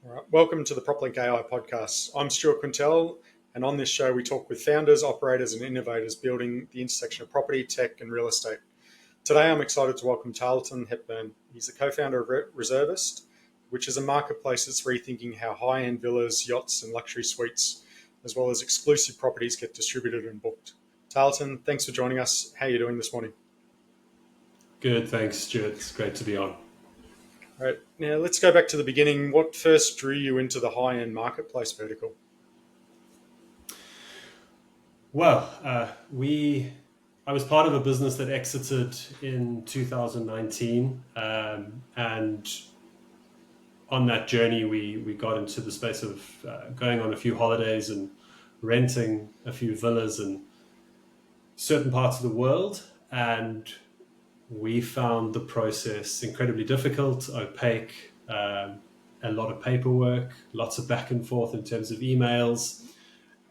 All right. Welcome to the PropLinq AI podcast. I'm Stuart Quintal, and on this show, we talk with founders, operators, and innovators building the intersection of property, tech, and real estate. Today, I'm excited to welcome Tarleton Hepburn. He's the co-founder of Reservest, which is a marketplace that's rethinking how high-end villas, yachts, and luxury suites, as well as exclusive properties, get distributed and booked. Tarleton, thanks for joining us. How are you doing this morning? Good, thanks, Stuart. It's great to be on. All right. Now, let's go back to the beginning. What first drew you into the high-end marketplace vertical? Well, I was part of a business that exited in 2019, and on that journey, we got into the space of going on a few holidays and renting a few villas in certain parts of the world, and we found the process incredibly difficult, opaque, a lot of paperwork, lots of back and forth in terms of emails.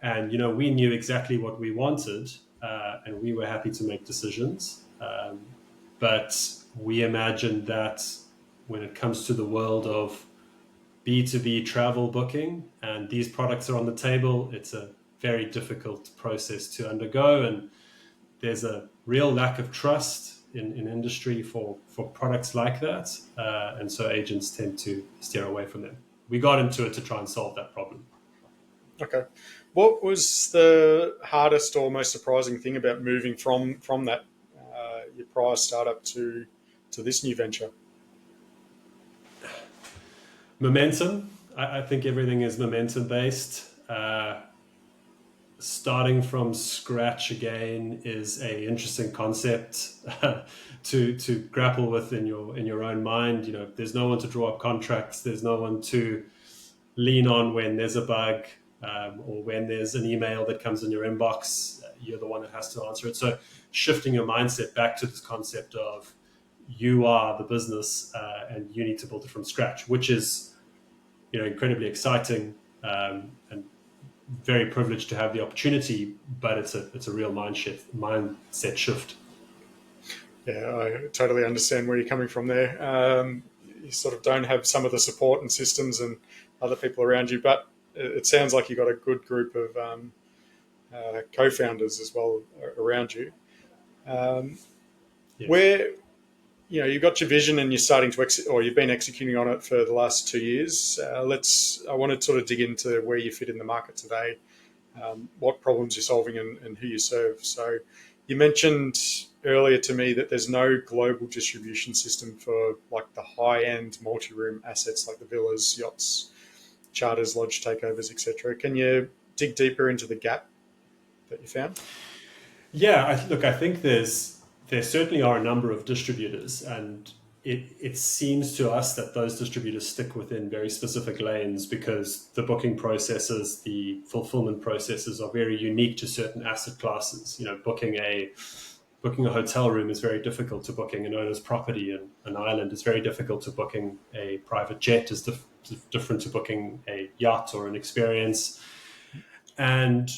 And, we knew exactly what we wanted, and we were happy to make decisions. But we imagined that when it comes to the world of B2B travel booking and these products are on the table, it's a very difficult process to undergo. And there's a real lack of trust in industry for products like that. And so agents tend to steer away from them. We got into it to try and solve that problem. Okay. What was the hardest or most surprising thing about moving from that your prior startup to this new venture? Momentum. I think everything is momentum based. Starting from scratch again is a interesting concept to grapple with in your own mind. There's no one to draw up contracts. There's no one to lean on when there's a bug. Or when there's an email that comes in your inbox, you're the one that has to answer it. So shifting your mindset back to this concept of you are the business and you need to build it from scratch, which is incredibly exciting and very privileged to have the opportunity, but it's a real mindset shift. Yeah, I totally understand where you're coming from there. You sort of don't have some of the support and systems and other people around you, but it sounds like you've got a good group of co-founders as well around you. Yes. Where you've got your vision and you're starting to or you've been executing on it for the last 2 years. I want to sort of dig into where you fit in the market today, what problems you're solving, and who you serve. So you mentioned earlier to me that there's no global distribution system for like the high-end multi-room assets like the villas, yachts, charters, lodge takeovers, etc. Can you dig deeper into the gap that you found? Yeah, I think there certainly are a number of distributors, and it seems to us that those distributors stick within very specific lanes because the booking processes, the fulfillment processes are very unique to certain asset classes. Booking a hotel room is very difficult to booking an owner's property in an island. It's very difficult to booking a private jet. Is different to booking a yacht or an experience. And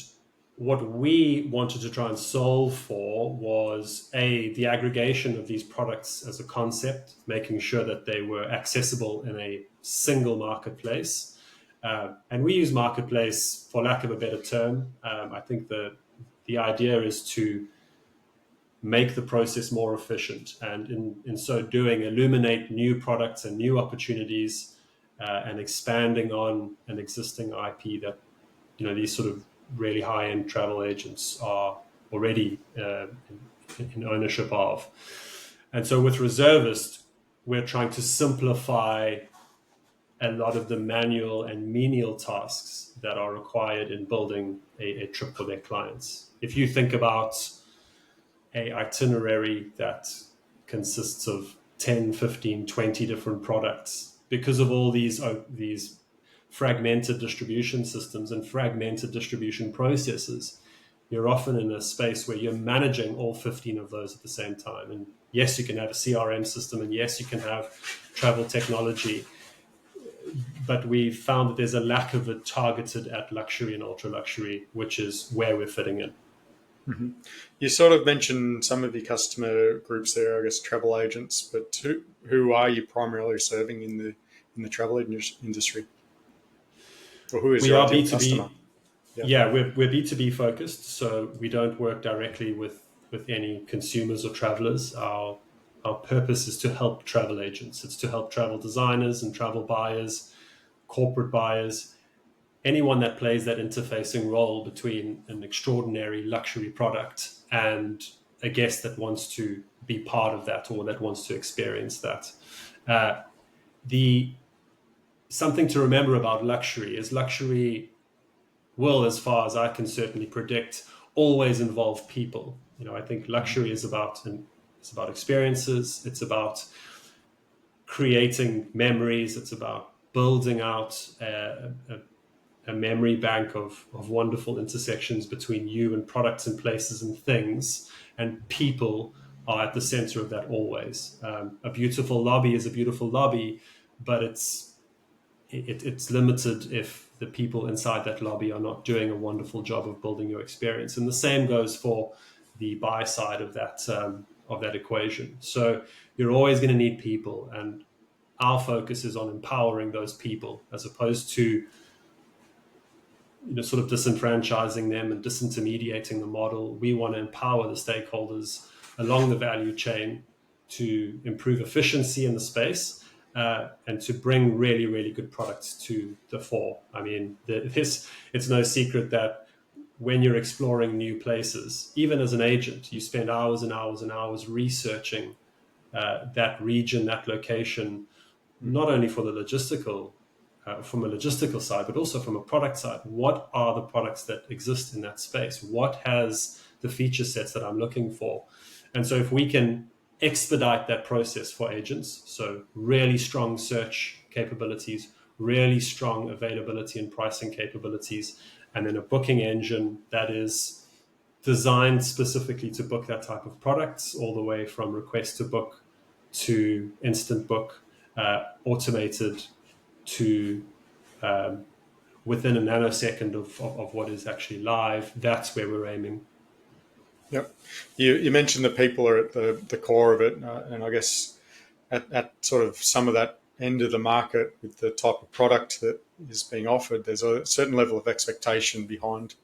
what we wanted to try and solve for was the aggregation of these products as a concept, making sure that they were accessible in a single marketplace. And we use marketplace for lack of a better term. I think the idea is to make the process more efficient, and in so doing, illuminate new products and new opportunities, and expanding on an existing IP that these sort of really high-end travel agents are already in ownership of. And so with Reservest, we're trying to simplify a lot of the manual and menial tasks that are required in building a trip for their clients. If you think about a itinerary that consists of 10, 15, 20 different products, because of all these fragmented distribution systems and fragmented distribution processes, you're often in a space where you're managing all 15 of those at the same time. And yes, you can have a CRM system, and yes, you can have travel technology, but we found that there's a lack of it targeted at luxury and ultra luxury, which is where we're fitting in. Mm-hmm. You sort of mentioned some of your customer groups there, I guess travel agents, but who are you primarily serving in the travel industry? Or who is We your are ideal customer? B2B. Yeah. Yeah, we're B2B focused, so we don't work directly with any consumers or travelers. Our purpose is to help travel agents. It's to help travel designers and travel buyers, corporate buyers, anyone that plays that interfacing role between an extraordinary luxury product and a guest that wants to be part of that or that wants to experience that. The something to remember about luxury is luxury will, as far as I can certainly predict, always involve people. I think luxury is about experiences. It's about creating memories. It's about building out a memory bank of wonderful intersections between you and products and places and things, and people are at the center of that always. A beautiful lobby is a beautiful lobby, but it's limited if the people inside that lobby are not doing a wonderful job of building your experience. And the same goes for the buy side of that equation. So you're always going to need people, and our focus is on empowering those people as opposed to sort of disenfranchising them and disintermediating the model. We want to empower the stakeholders along the value chain to improve efficiency in the space and to bring really, really good products to the fore. I mean, it's no secret that when you're exploring new places, even as an agent, you spend hours and hours and hours researching that region, that location, not only for the logistical from a logistical side, but also from a product side. What are the products that exist in that space? What has the feature sets that I'm looking for? And so if we can expedite that process for agents, so really strong search capabilities, really strong availability and pricing capabilities, and then a booking engine that is designed specifically to book that type of products, all the way from request to book to instant book, automated to within a nanosecond of what is actually live. That's where we're aiming. Yep. You mentioned that people are at the core of it, and I guess at sort of some of that end of the market with the type of product that is being offered, there's a certain level of expectation behind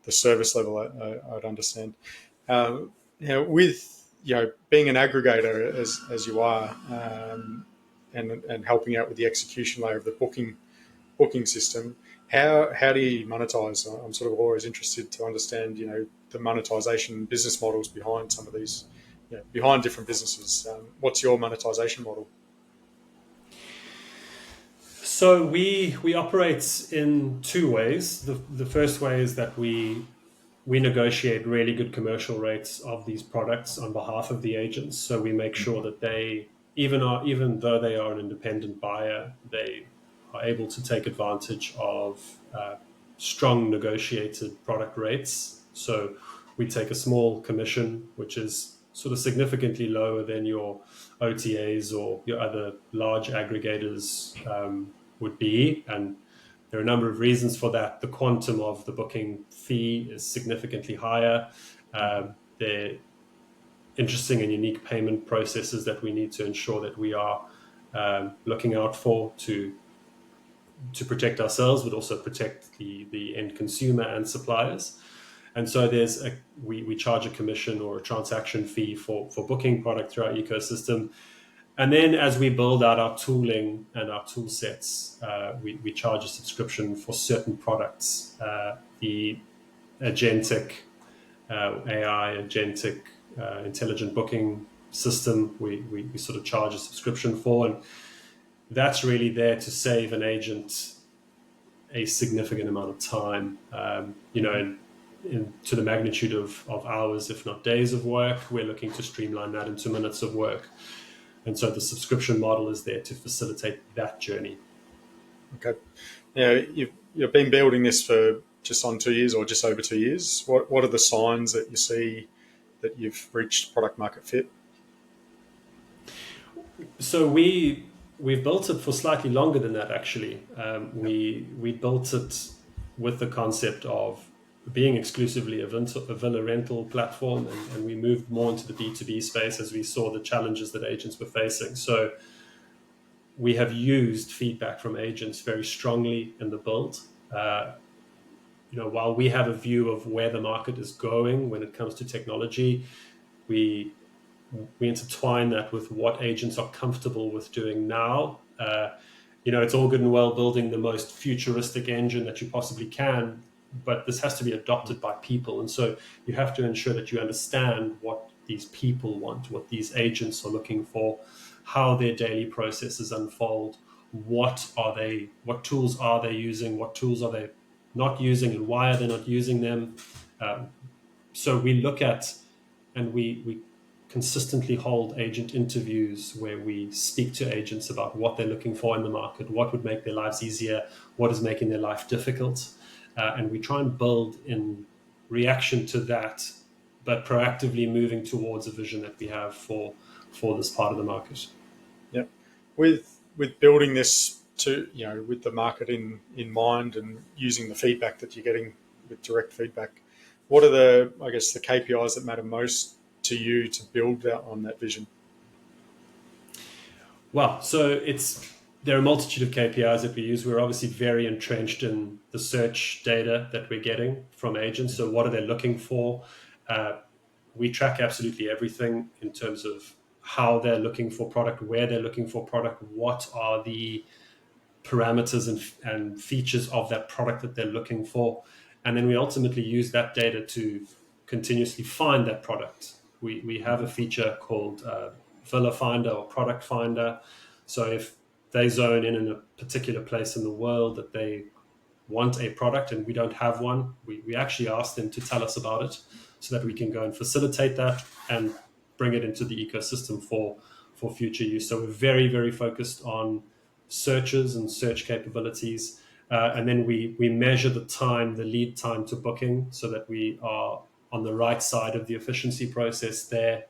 the service level, I'd understand. With being an aggregator as you are, and helping out with the execution layer of the booking system, how do you monetize? I'm sort of always interested to understand, the monetization business models behind some of these, behind different businesses. What's your monetization model? So we operate in two ways. The first way is that we negotiate really good commercial rates of these products on behalf of the agents. So we make sure that they, even though they are an independent buyer, they are able to take advantage of strong negotiated product rates. So we take a small commission, which is sort of significantly lower than your OTAs or your other large aggregators would be. And there are a number of reasons for that. The quantum of the booking fee is significantly higher. There are interesting and unique payment processes that we need to ensure that we are looking out for to protect ourselves, but also protect the end consumer and suppliers. And so we charge a commission or a transaction fee for booking product through our ecosystem. And then as we build out our tooling and our tool sets, we charge a subscription for certain products. The agentic AI, agentic intelligent booking system, we sort of charge a subscription for. And that's really there to save an agent a significant amount of time, to the magnitude of hours, if not days of work. We're looking to streamline that into minutes of work. And so the subscription model is there to facilitate that journey. Okay. You've been building this for just on 2 years or just over 2 years. What are the signs that you see that you've reached product market fit? So we've built it for slightly longer than that, actually. We built it with the concept of being exclusively a villa rental platform, and we moved more into the B2B space as we saw the challenges that agents were facing. So we have used feedback from agents very strongly in the build. While we have a view of where the market is going when it comes to technology, we intertwine that with what agents are comfortable with doing now. It's all good and well building the most futuristic engine that you possibly can, but this has to be adopted by people. And so you have to ensure that you understand what these people want, what these agents are looking for, how their daily processes unfold, what tools are they using, what tools are they not using, and why are they not using them. So we look at and we consistently hold agent interviews where we speak to agents about what they're looking for in the market, what would make their lives easier, what is making their life difficult. And we try and build in reaction to that, but proactively moving towards a vision that we have for this part of the market. Yeah, with building this to with the market in mind and using the feedback that you're getting with direct feedback, what are the KPIs that matter most to you to build out on that vision? Well, so there are a multitude of KPIs that we use. We're obviously very entrenched in the search data that we're getting from agents. So what are they looking for? We track absolutely everything in terms of how they're looking for product, where they're looking for product, what are the parameters and features of that product that they're looking for. And then we ultimately use that data to continuously find that product. We have a feature called Villa Finder or Product Finder. So if they zone in a particular place in the world that they want a product and we don't have one, we actually ask them to tell us about it so that we can go and facilitate that and bring it into the ecosystem for future use. So we're very, very focused on searches and search capabilities. And then we measure the lead time to booking so that we are on the right side of the efficiency process there.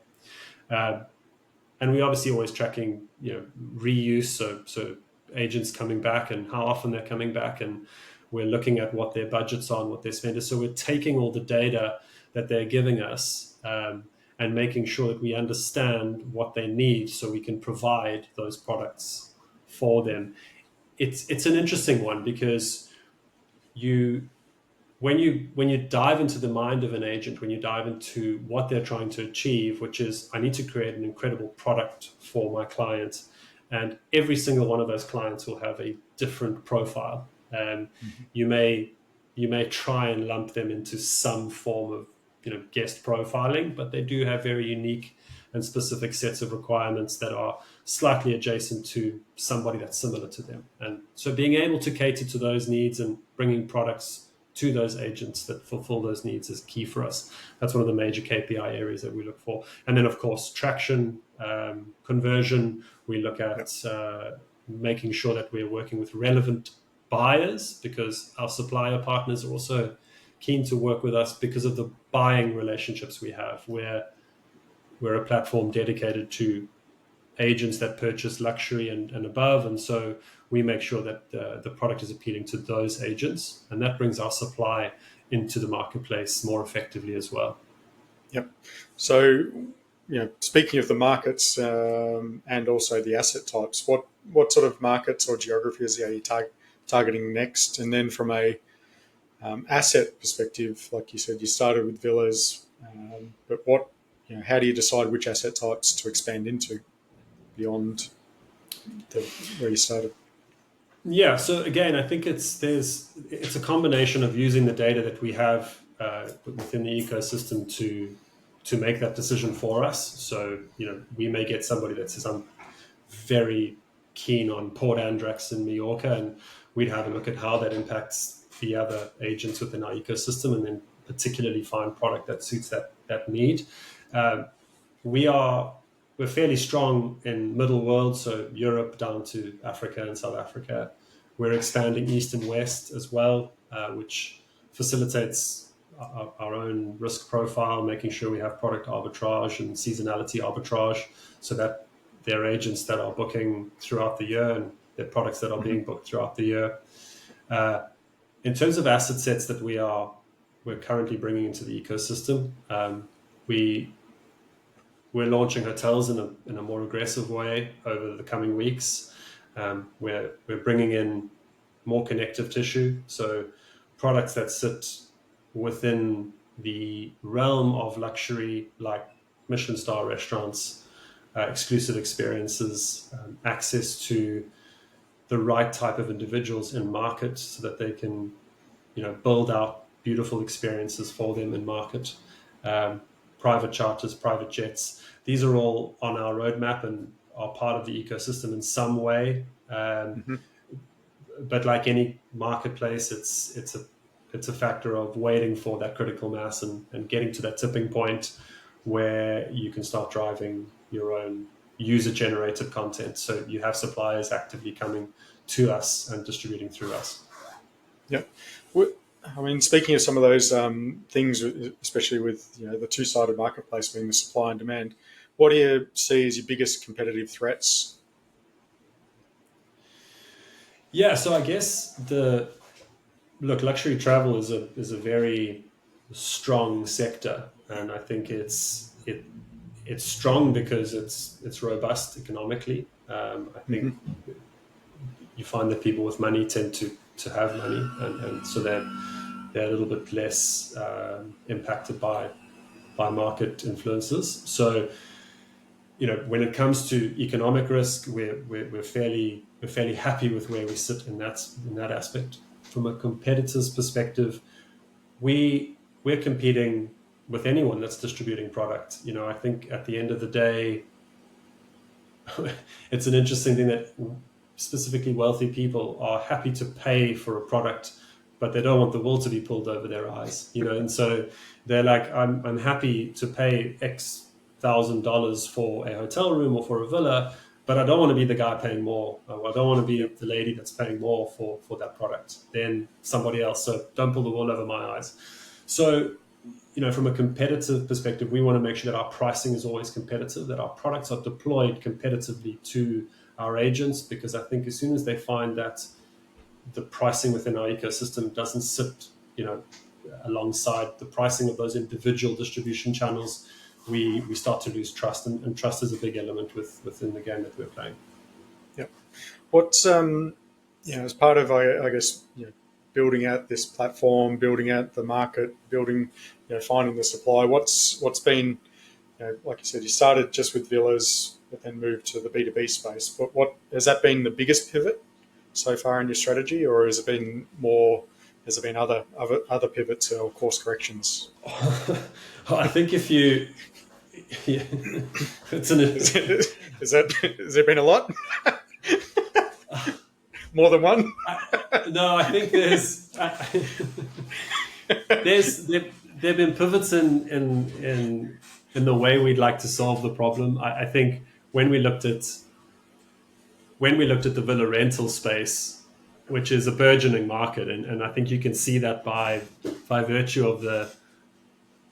And we obviously always tracking, reuse. So agents coming back and how often they're coming back, and we're looking at what their budgets are and what their spend is. So we're taking all the data that they're giving us and making sure that we understand what they need so we can provide those products for them. It's an interesting one because when you dive into the mind of an agent, when you dive into what they're trying to achieve, which is, I need to create an incredible product for my client, and every single one of those clients will have a different profile. You may try and lump them into some form of guest profiling, but they do have very unique and specific sets of requirements that are slightly adjacent to somebody that's similar to them. And so being able to cater to those needs and bringing products to those agents that fulfill those needs is key for us. That's one of the major KPI areas that we look for. And then, of course, traction, conversion. We look at making sure that we're working with relevant buyers, because our supplier partners are also keen to work with us because of the buying relationships we have, where we're a platform dedicated to agents that purchase luxury and above. And so we make sure that the product is appealing to those agents, and that brings our supply into the marketplace more effectively as well. Yep. So, speaking of the markets and also the asset types, what sort of markets or geographies are you targeting next? And then from a asset perspective, like you said, you started with villas, but how do you decide which asset types to expand into beyond where you started? Yeah. So again, I think it's a combination of using the data that we have within the ecosystem to make that decision for us. So we may get somebody that says, I'm very keen on Port Andrax in Mallorca, and we'd have a look at how that impacts the other agents within our ecosystem, and then particularly find product that suits that need. We're fairly strong in middle world, so Europe down to Africa and South Africa. We're expanding east and west as well, which facilitates our own risk profile, making sure we have product arbitrage and seasonality arbitrage, so that there are agents that are booking throughout the year and there are products that are being booked throughout the year. In terms of asset sets that we're currently bringing into the ecosystem, we're launching hotels in a more aggressive way over the coming weeks. We're bringing in more connective tissue. So products that sit within the realm of luxury, like Michelin star restaurants, exclusive experiences, access to the right type of individuals in market so that they can, build out beautiful experiences for them in market. Private charters, private jets. These are all on our roadmap and are part of the ecosystem in some way. Mm-hmm. But like any marketplace, it's a factor of waiting for that critical mass and getting to that tipping point where you can start driving your own user generated content. So you have suppliers actively coming to us and distributing through us. Yeah. I mean, speaking of some of those things, especially with the two-sided marketplace being the supply and demand, what do you see as your biggest competitive threats? Yeah, so I guess luxury travel is a very strong sector, and I think it's strong because it's robust economically. I think Mm-hmm. you find that people with money tend to have money, and so they're a little bit less impacted by market influences. So when it comes to economic risk, we're fairly happy with where we sit in that aspect. From a competitor's perspective, we're competing with anyone that's distributing product. I think at the end of the day, it's an interesting thing that specifically wealthy people are happy to pay for a product, but they don't want the wool to be pulled over their eyes, and so they're like, I'm happy to pay $X,000 for a hotel room or for a villa, but I don't want to be the guy paying more. I don't want to be the lady that's paying more for that product than somebody else. So don't pull the wool over my eyes. So from a competitive perspective, we want to make sure that our pricing is always competitive, that our products are deployed competitively to our agents, because I think as soon as they find that the pricing within our ecosystem doesn't sit, alongside the pricing of those individual distribution channels, we start to lose trust, and trust is a big element within the game that we're playing. Yeah. What's as part of I guess building out this platform, building out the market, building finding the supply. What's been like you said, you started just with villas, but then moved to the B2B space. But what has that been the biggest pivot so far in your strategy, or has it been more? Has there been other pivots or course corrections? I think if you, yeah, it's an. Has there been a lot? More than one? No, I think there've been pivots in the way we'd like to solve the problem. I think when we looked at the villa rental space, which is a burgeoning market, and I think you can see that by virtue of the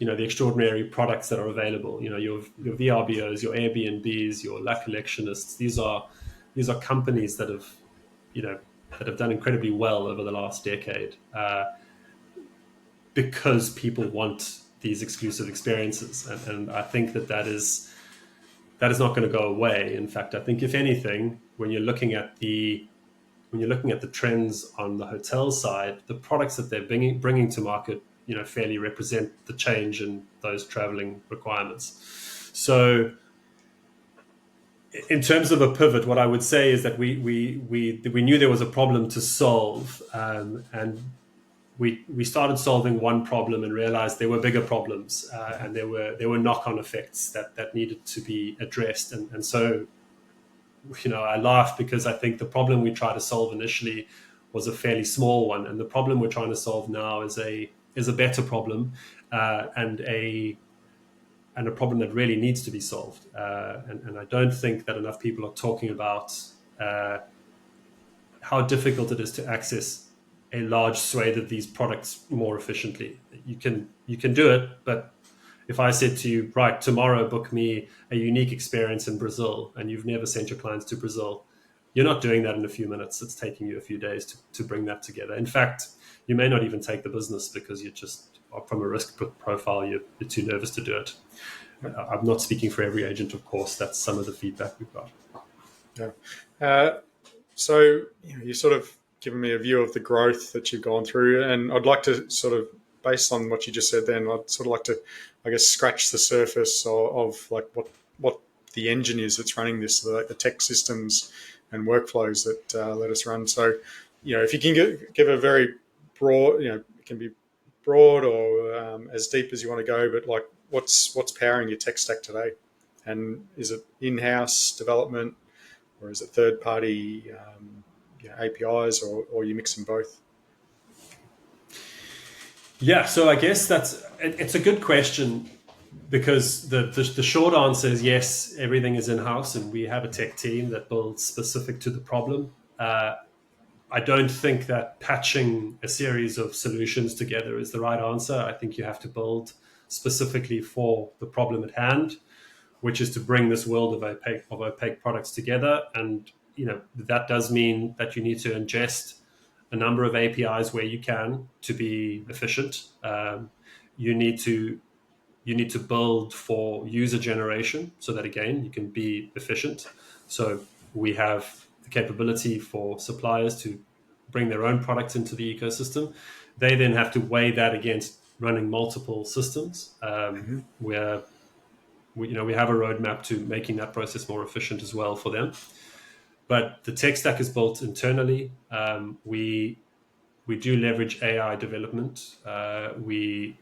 extraordinary products that are available. Your VRBOs, your Airbnbs, your La Collectionists. These are companies that have done incredibly well over the last decade, because people want these exclusive experiences, and I think that is not going to go away. In fact, I think if anything, when you're looking at the trends on the hotel side, the products that they're bringing to market, fairly represent the change in those traveling requirements. So, in terms of a pivot, what I would say is that we knew there was a problem to solve, and we started solving one problem and realized there were bigger problems, and there were knock-on effects that needed to be addressed, and so. I laugh because I think the problem we tried to solve initially was a fairly small one, and the problem we're trying to solve now is a better problem, and a problem that really needs to be solved. And I don't think that enough people are talking about how difficult it is to access a large swathe of these products more efficiently. You can do it, but if I said to you, right, tomorrow book me a unique experience in Brazil, and you've never sent your clients to Brazil, you're not doing that in a few minutes. It's taking you a few days to bring that together. In fact, you may not even take the business because you just, from a risk profile, you're too nervous to do it. I'm not speaking for every agent, of course. That's some of the feedback we've got. Yeah. So you sort of given me a view of the growth that you've gone through, and I'd like to sort of, based on what you just said, then I'd sort of like to, I guess, scratch the surface of like what the engine is that's running this, the tech systems and workflows that let us run. So, if you can give a very broad, it can be broad or as deep as you want to go, but like what's powering your tech stack today, and is it in-house development or is it third-party APIs, or you mixing both? Yeah, so I guess it's a good question, because the short answer is yes, everything is in-house and we have a tech team that builds specific to the problem. I don't think that patching a series of solutions together is the right answer. I think you have to build specifically for the problem at hand, which is to bring this world of opaque products together. And that does mean that you need to ingest a number of APIs where you can to be efficient. You need to build for user generation so that, again, you can be efficient. So we have the capability for suppliers to bring their own products into the ecosystem. They then have to weigh that against running multiple systems, where we have a roadmap to making that process more efficient as well for them. But the tech stack is built internally. We do leverage AI development. We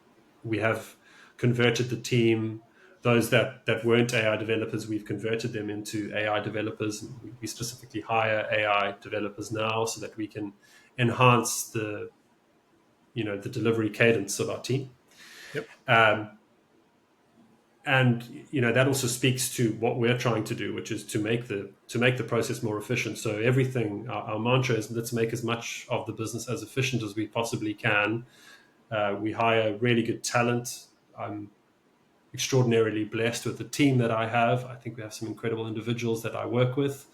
have converted the team. Those that weren't AI developers, we've converted them into AI developers. And we specifically hire AI developers now so that we can enhance the delivery cadence of our team. Yep. And that also speaks to what we're trying to do, which is to make the process more efficient. So everything, our mantra is, let's make as much of the business as efficient as we possibly can. We hire really good talent. I'm extraordinarily blessed with the team that I have. I think we have some incredible individuals that I work with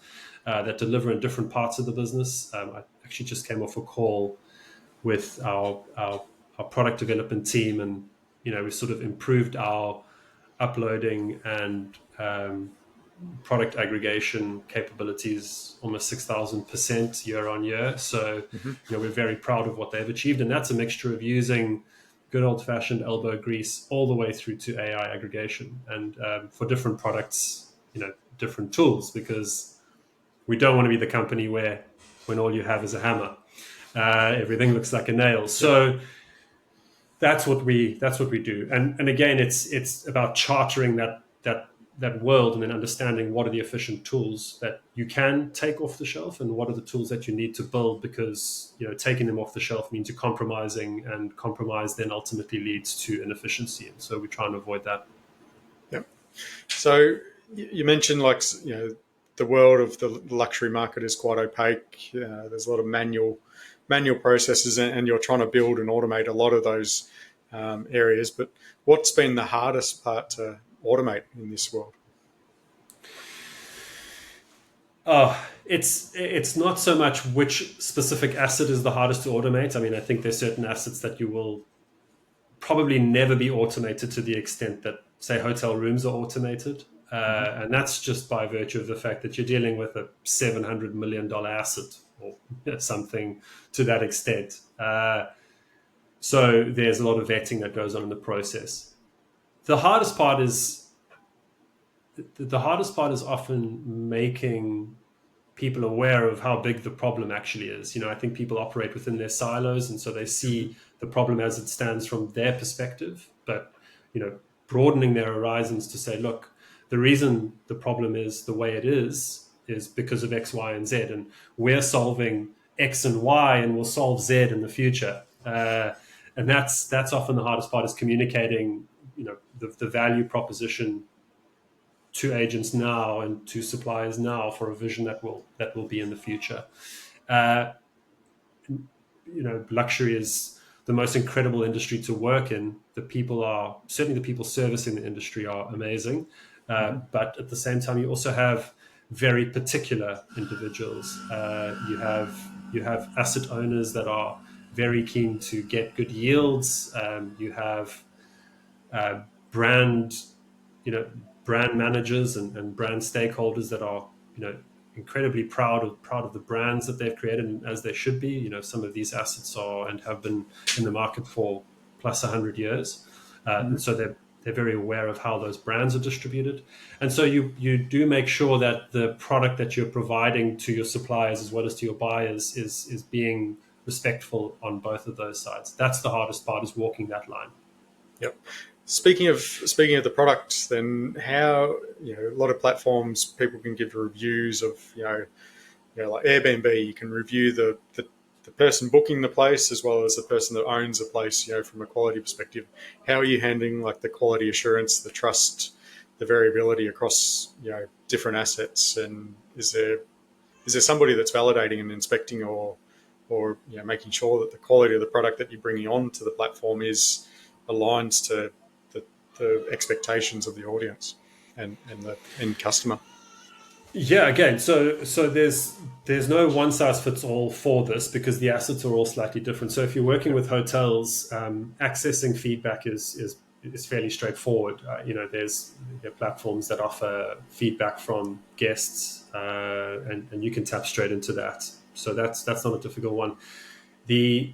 that deliver in different parts of the business. I actually just came off a call with our product development team, and we sort of improved our uploading and product aggregation capabilities almost 6,000% year on year. So we're very proud of what they've achieved, and that's a mixture of using good old-fashioned elbow grease all the way through to AI aggregation, and for different products, different tools, because we don't want to be the company where when all you have is a hammer, everything looks like a nail. So that's what we do, and again, it's about chartering that world, and then understanding what are the efficient tools that you can take off the shelf, and what are the tools that you need to build, because taking them off the shelf means you're compromising, and compromise then ultimately leads to inefficiency, and so we try and avoid that. Yep. So you mentioned, like, the world of the luxury market is quite opaque. There's a lot of manual processes, and you're trying to build and automate a lot of those areas. But what's been the hardest part to automate in this world? It's not so much which specific asset is the hardest to automate. I mean, I think there's certain assets that you will probably never be automated to the extent that, say, hotel rooms are automated. And that's just by virtue of the fact that you're dealing with a $700 million asset, or something to that extent. So there's a lot of vetting that goes on in the process. The hardest part is often making people aware of how big the problem actually is. I think people operate within their silos, and so they see the problem as it stands from their perspective. But broadening their horizons to say, look, the reason the problem is the way it is because of X, Y, and Z, and we're solving X and Y, and we'll solve Z in the future. And that's often the hardest part, is communicating, the value proposition to agents now and to suppliers now for a vision that will be in the future. Luxury is the most incredible industry to work in. The people servicing the industry are amazing. But at the same time, you also have very particular individuals. You have asset owners that are very keen to get good yields. You have brand managers and brand stakeholders that are incredibly proud of the brands that they've created, and as they should be. You know, some of these assets are and have been in the market for plus 100 years, and so they're very aware of how those brands are distributed. And so you do make sure that the product that you're providing to your suppliers as well as to your buyers is being respectful on both of those sides. That's the hardest part, is walking that line. Yep. Speaking of the product, then how, a lot of platforms, people can give reviews of, like Airbnb, you can review the person booking the place as well as the person that owns the place, from a quality perspective. How are you handling like the quality assurance, the trust, the variability across, different assets? And is there somebody that's validating and inspecting or making sure that the quality of the product that you're bringing onto the platform aligns to the expectations of the audience and the end customer? Yeah, again, so there's no one size fits all for this, because the assets are all slightly different. So if you're working with hotels, accessing feedback is fairly straightforward. There's platforms that offer feedback from guests, and you can tap straight into that. So that's not a difficult one. There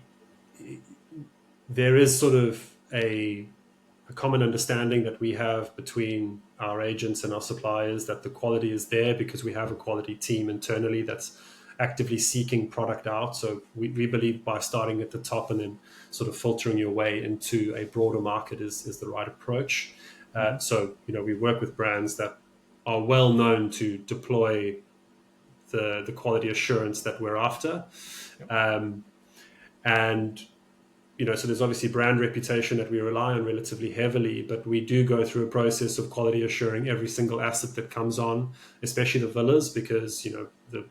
is sort of a common understanding that we have between our agents and our suppliers that the quality is there because we have a quality team internally that's actively seeking product out. So we believe by starting at the top and then sort of filtering your way into a broader market is the right approach. So we work with brands that are well known to deploy the quality assurance that we're after. And so there's obviously brand reputation that we rely on relatively heavily, but we do go through a process of quality assuring every single asset that comes on, especially the villas, because the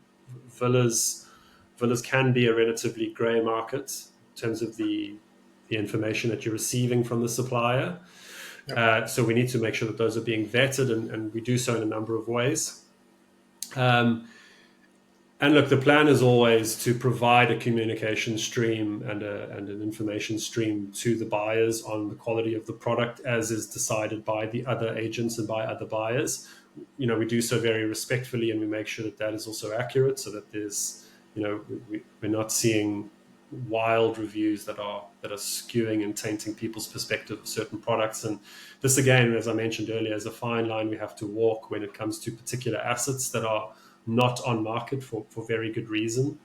villas can be a relatively grey market in terms of the information that you're receiving from the supplier. So we need to make sure that those are being vetted, and we do so in a number of ways. And look, the plan is always to provide a communication stream and an information stream to the buyers on the quality of the product as is decided by the other agents and by other buyers. We do so very respectfully, and we make sure that that is also accurate, so that there's, we're not seeing wild reviews that are skewing and tainting people's perspective of certain products. And this, again, as I mentioned earlier, is a fine line we have to walk when it comes to particular assets that are not on market for very good reason.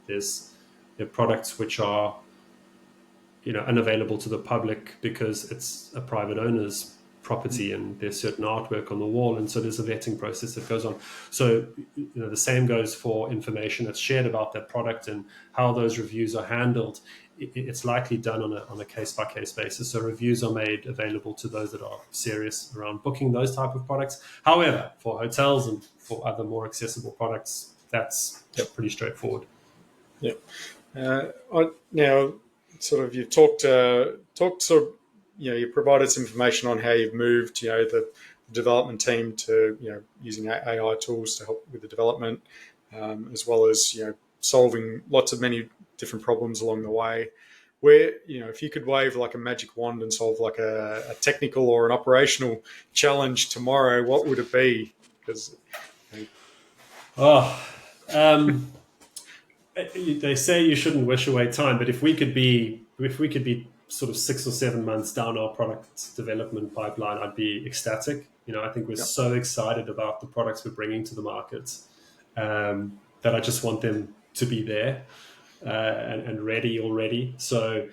There's products which are unavailable to the public because it's a private owner's property and there's certain artwork on the wall, and so there's a vetting process that goes on. So the same goes for information that's shared about that product and how those reviews are handled. It's likely done on a case-by-case basis. So reviews are made available to those that are serious around booking those type of products. However, for hotels and for other more accessible products, that's pretty straightforward. Yeah. Now, sort of, you've talked sort of, you provided some information on how you've moved, the development team to, using AI tools to help with the development, as well as, solving many different problems along the way. Where, if you could wave like a magic wand and solve like a technical or an operational challenge tomorrow, what would it be? Because they say you shouldn't wish away time, but if we could be sort of 6 or 7 months down our product development pipeline, I'd be ecstatic. I think we're so excited about the products we're bringing to the market that I just want them to be there and ready already. So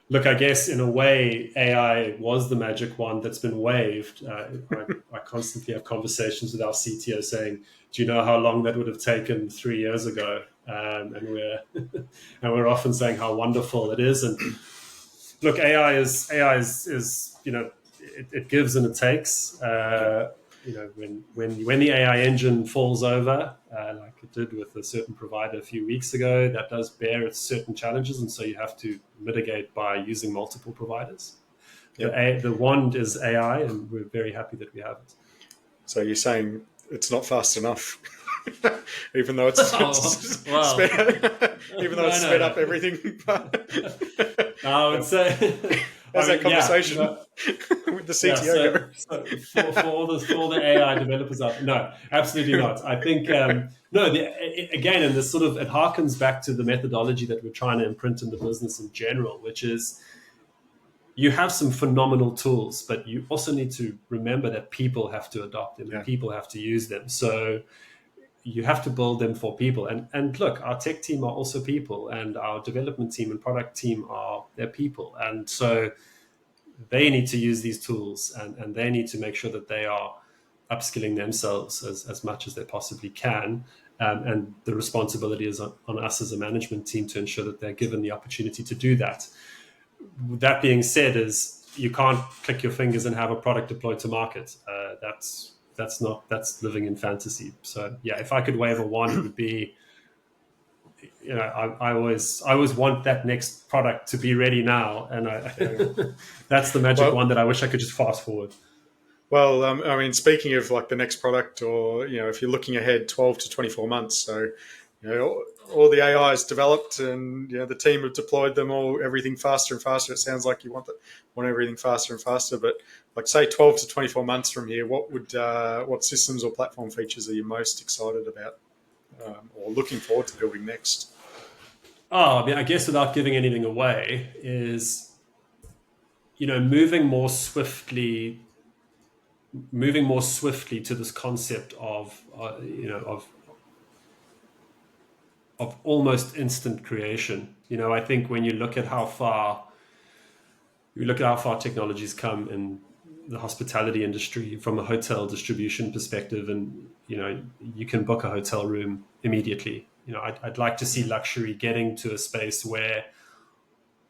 look, I guess in a way, AI was the magic wand that's been waved. I constantly have conversations with our CTO saying, "Do you know how long that would have taken 3 years ago?" And we're often saying how wonderful it is. And look, AI is it gives and it takes. When the AI engine falls over, like it did with a certain provider a few weeks ago, that does bear its certain challenges, and so you have to mitigate by using multiple providers. The wand is AI, and we're very happy that we have it. So you're saying it's not fast enough, even though it's sped up everything. I would say how's that Yeah, conversation no, with the yeah. CTO So, go? so for all the AI developers out there, no, absolutely not. I think no. Again, and this sort of it harkens back to the methodology that we're trying to imprint in the business in general, which is you have some phenomenal tools, but you also need to remember that people have to adopt them and Yeah, people have to use them. So you have to build them for people. And look, our tech team are also people, and our development team and product team are their people. And so they need to use these tools, and they need to make sure that they are upskilling themselves as much as they possibly can. And the responsibility is on us as a management team to ensure that they're given the opportunity to do that. That being said, is you can't click your fingers and have a product deployed to market. That's living in fantasy. So yeah, if I could wave a wand, it would be, I always want that next product to be ready now, and yeah. that's the magic Well, one that I wish I could just fast forward. well, I mean, speaking of like the next product, or if you're looking ahead 12 to 24 months, so all the AI is developed, and the team have deployed them all, everything faster and faster. It sounds like you want everything faster and faster, but like say 12 to 24 months from here, what systems or platform features are you most excited about, or looking forward to building next? Oh, I mean, I guess without giving anything away, is moving more swiftly to this concept of almost instant creation. I think when you look at how far technology's come in the hospitality industry from a hotel distribution perspective, and you can book a hotel room immediately. I'd like to see luxury getting to a space where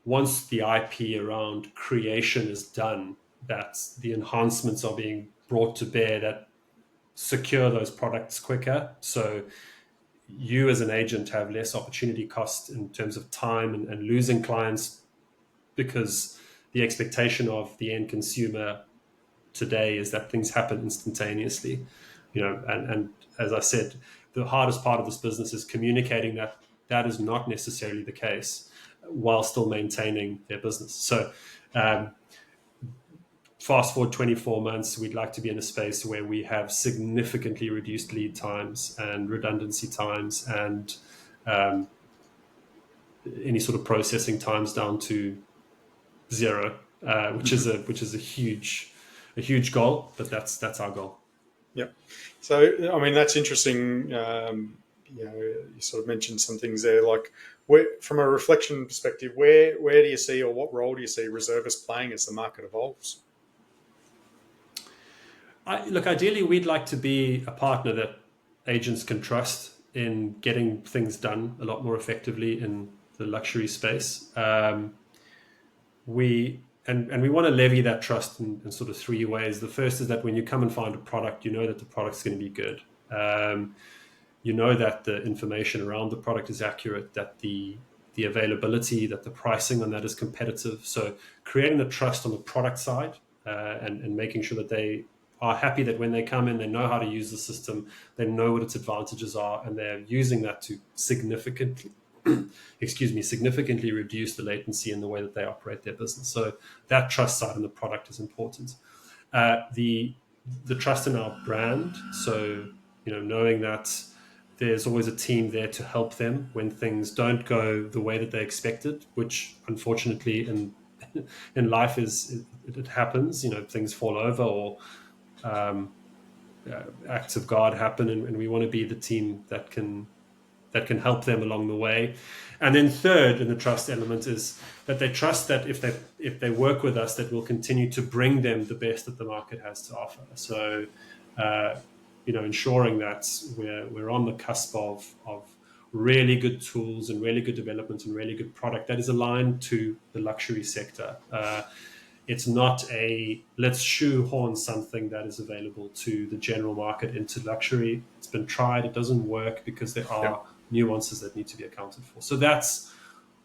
once the IP around creation is done, that the enhancements are being brought to bear that secure those products quicker. So you as an agent have less opportunity cost in terms of time and losing clients, because the expectation of the end consumer today is that things happen instantaneously. And as I said, the hardest part of this business is communicating that that is not necessarily the case while still maintaining their business. So um, fast forward 24 months, we'd like to be in a space where we have significantly reduced lead times and redundancy times, and um, any sort of processing times down to zero, which is a huge goal, but that's our goal. Yep. So, I mean, that's interesting. You sort of mentioned some things there, like from a reflection perspective, where do you see, or what role do you see Reservist playing as the market evolves? Look, ideally, we'd like to be a partner that agents can trust in getting things done a lot more effectively in the luxury space. We want to levy that trust in sort of three ways. The first is that when you come and find a product, you know that the product's going to be good. You know that the information around the product is accurate, that the availability, that the pricing on that is competitive. So creating the trust on the product side, and making sure that they are happy that when they come in, they know how to use the system, they know what its advantages are, and they're using that to significantly reduce the latency in the way that they operate their business. So that trust side in the product is important. The trust in our brand. So knowing that there's always a team there to help them when things don't go the way that they expected, which unfortunately in life it happens. Things fall over, or acts of God happen, and we want to be the team that can help them along the way. And then third in the trust element is that they trust that if they work with us, that we'll continue to bring them the best that the market has to offer. So ensuring that we're on the cusp of really good tools and really good development and really good product that is aligned to the luxury sector. It's not a let's shoehorn something that is available to the general market into luxury. It's been tried, it doesn't work because there Yeah, are nuances that need to be accounted for. So that's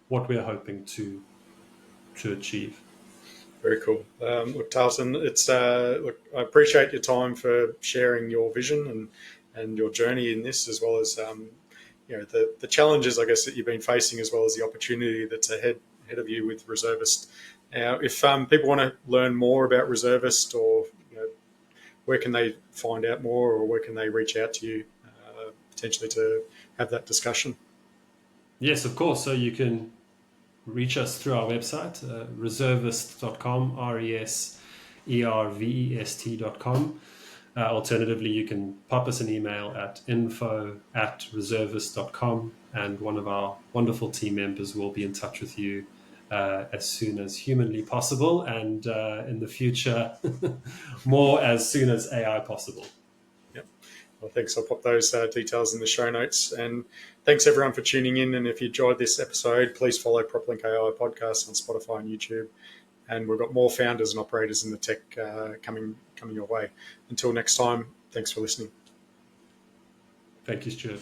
what we're hoping to achieve. very cool. Look, Tarleton, look, I appreciate your time for sharing your vision and your journey in this, as well as the challenges, I guess, that you've been facing, as well as the opportunity that's ahead of you with Reservest. Now, if people want to learn more about Reservest, or where can they find out more, or where can they reach out to you potentially to have that discussion? Yes, of course. So you can reach us through our website, reservest.com, reservest.com. Alternatively, you can pop us an email at info@reservest.com, and one of our wonderful team members will be in touch with you as soon as humanly possible, and in the future, more as soon as AI possible. Yep. Well, thanks. I'll pop those details in the show notes. And thanks, everyone, for tuning in. And if you enjoyed this episode, please follow PropLinq AI podcast on Spotify and YouTube. And we've got more founders and operators in the tech coming your way. Until next time, thanks for listening. Thank you, Stuart.